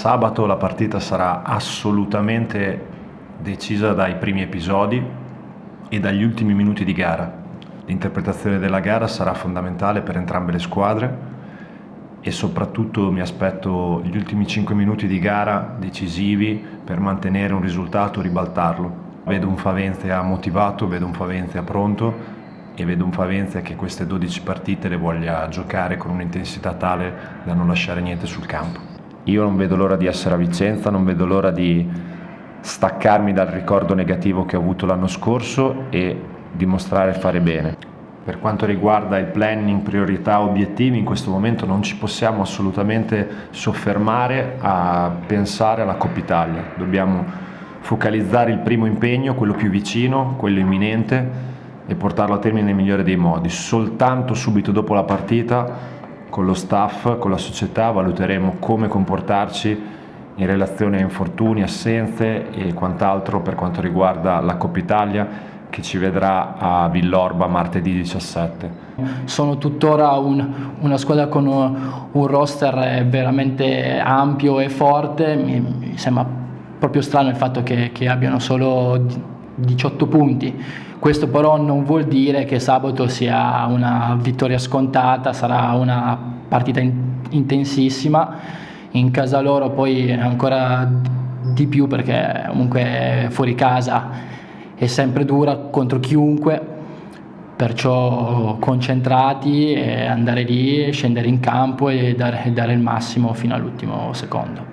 Sabato la partita sarà assolutamente decisa dai primi episodi e dagli ultimi minuti di gara. L'interpretazione della gara sarà fondamentale per entrambe le squadre e soprattutto mi aspetto gli ultimi 5 minuti di gara decisivi per mantenere un risultato, ribaltarlo. Vedo un Favenzia motivato, vedo un Favenzia pronto e vedo un Favenzia che queste 12 partite le voglia giocare con un'intensità tale da non lasciare niente sul campo. Io non vedo l'ora di essere a Vicenza, non vedo l'ora di staccarmi dal ricordo negativo che ho avuto l'anno scorso e dimostrare fare bene. Per quanto riguarda il planning, priorità, obiettivi, in questo momento non ci possiamo assolutamente soffermare a pensare alla Coppa Italia. Dobbiamo focalizzare il primo impegno, quello più vicino, quello imminente, e portarlo a termine nel migliore dei modi. Soltanto subito dopo la partita, con lo staff, con la società, valuteremo come comportarci in relazione a infortuni, assenze e quant'altro per quanto riguarda la Coppa Italia che ci vedrà a Villorba martedì 17. Sono tuttora una squadra con un roster veramente ampio e forte. Mi sembra proprio strano il fatto che abbiano solo 18 punti. Questo però non vuol dire che sabato sia una vittoria scontata, sarà una partita intensissima, in casa loro poi ancora di più perché comunque fuori casa è sempre dura contro chiunque, perciò concentrati e andare lì, scendere in campo e dare il massimo fino all'ultimo secondo.